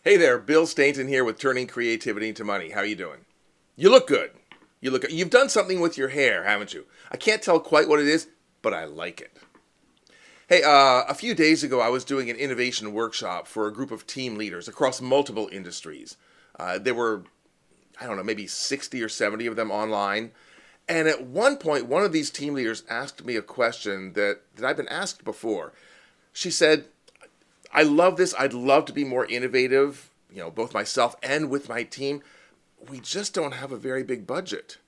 Hey there, Bill Stainton here with Turning Creativity into Money. How are you doing? You look good. You've done something with your hair, haven't you? I can't tell quite what it is, but I like it. Hey, a few days ago, I was doing an innovation workshop for a group of team leaders across multiple industries. There were, I don't know, maybe 60 or 70 of them online. And at one point, one of these team leaders asked me a question that I've been asked before. She said, I love this. I'd love to be more innovative, both myself and with my team. We just don't have a very big budget.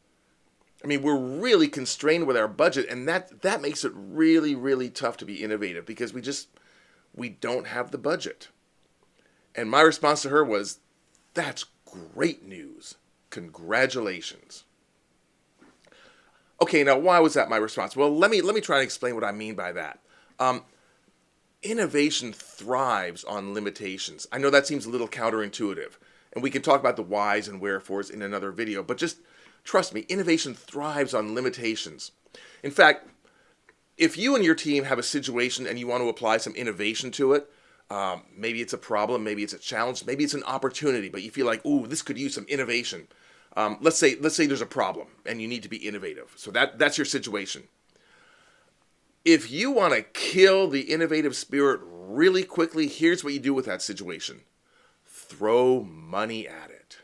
I mean, we're really constrained with our budget, and that makes it really, really tough to be innovative because we don't have the budget. And my response to her was, "That's great news. Congratulations." Okay, now why was that my response? Well, let me try and explain what I mean by that. Innovation thrives on limitations. I know that seems a little counterintuitive, and we can talk about the whys and wherefores in another video, but just trust me, innovation thrives on limitations. In fact, if you and your team have a situation and you want to apply some innovation to it, maybe it's a problem, maybe it's a challenge, maybe it's an opportunity, but you feel like, ooh, this could use some innovation. Let's say there's a problem and you need to be innovative. So that's your situation. If you want to kill the innovative spirit really quickly, here's what you do with that situation. Throw money at it.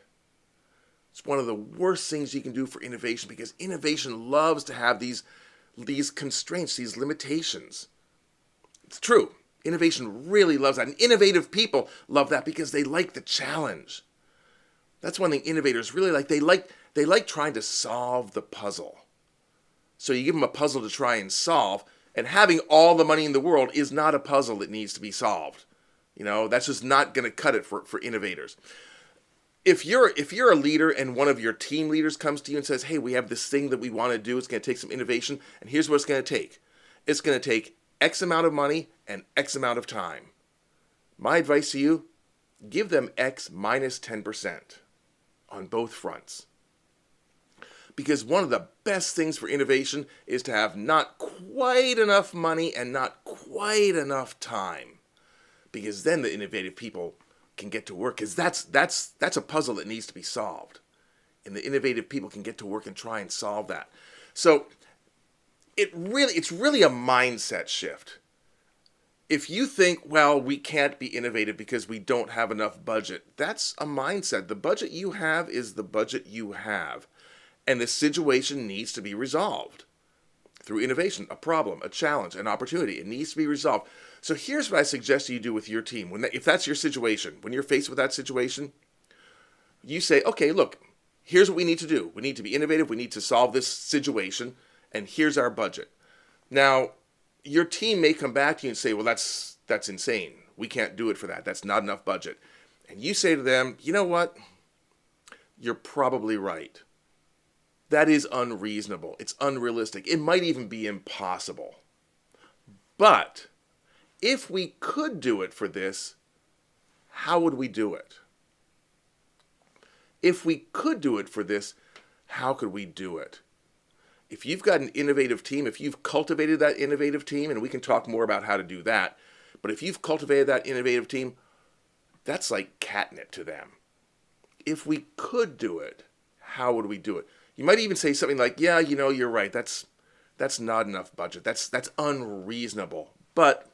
It's one of the worst things you can do for innovation because innovation loves to have these constraints, these limitations. It's true. Innovation really loves that. And innovative people love that because they like the challenge. That's one thing innovators really like. They like trying to solve the puzzle. So you give them a puzzle to try and solve, and having all the money in the world is not a puzzle that needs to be solved. That's just not going to cut it for innovators. If you're a leader and one of your team leaders comes to you and says, hey, we have this thing that we want to do, it's going to take some innovation, and here's what it's going to take. It's going to take X amount of money and X amount of time. My advice to you, give them X minus 10% on both fronts. Because one of the best things for innovation is to have not quite enough money and not quite enough time. Because then the innovative people can get to work. Because that's a puzzle that needs to be solved. And the innovative people can get to work and try and solve that. So it's really a mindset shift. If you think, well, we can't be innovative because we don't have enough budget, that's a mindset. The budget you have is the budget you have. And the situation needs to be resolved through innovation, a problem, a challenge, an opportunity. It needs to be resolved. So here's what I suggest you do with your team. If that's your situation, when you're faced with that situation, you say, okay, look, here's what we need to do. We need to be innovative. We need to solve this situation. And here's our budget. Now, your team may come back to you and say, well, that's insane. We can't do it for that. That's not enough budget. And you say to them, you know what? You're probably right. That is unreasonable. It's unrealistic. It might even be impossible. But if we could do it for this, how would we do it? If we could do it for this, how could we do it? If you've got an innovative team, if you've cultivated that innovative team, and we can talk more about how to do that, but if you've cultivated that innovative team, that's like catnip to them. If we could do it, how would we do it? You might even say something like, yeah, you're right. That's not enough budget. That's unreasonable. But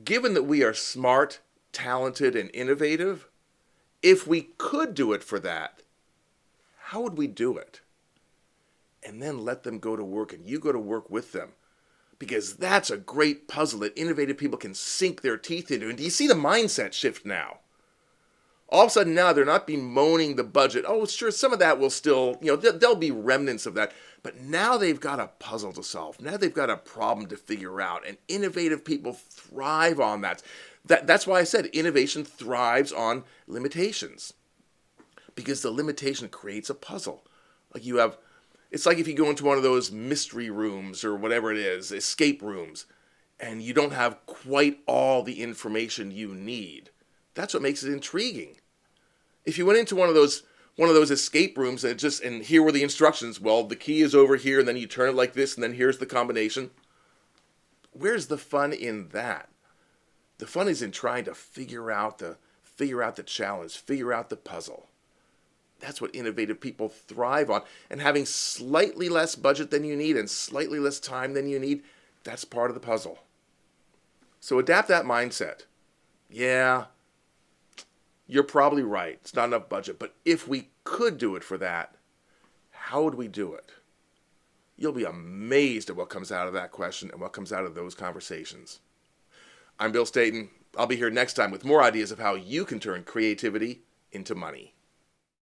given that we are smart, talented, and innovative, if we could do it for that, how would we do it? And then let them go to work and you go to work with them. Because that's a great puzzle that innovative people can sink their teeth into. And do you see the mindset shift now? All of a sudden now they're not bemoaning the budget. Oh, sure, some of that will still, there'll be remnants of that. But now they've got a puzzle to solve. Now they've got a problem to figure out. And innovative people thrive on that. That's why I said innovation thrives on limitations. Because the limitation creates a puzzle. It's like if you go into one of those mystery rooms or whatever it is, escape rooms, and you don't have quite all the information you need. That's what makes it intriguing. If you went into one of those escape rooms and here were the instructions, well, the key is over here, and then you turn it like this, and then here's the combination. Where's the fun in that? The fun is in trying to figure out the figure out the challenge, figure out the puzzle. That's what innovative people thrive on. And having slightly less budget than you need and slightly less time than you need, that's part of the puzzle. So adapt that mindset. Yeah, you're probably right. It's not enough budget. But if we could do it for that, how would we do it? You'll be amazed at what comes out of that question and what comes out of those conversations. I'm Bill Stainton. I'll be here next time with more ideas of how you can turn creativity into money.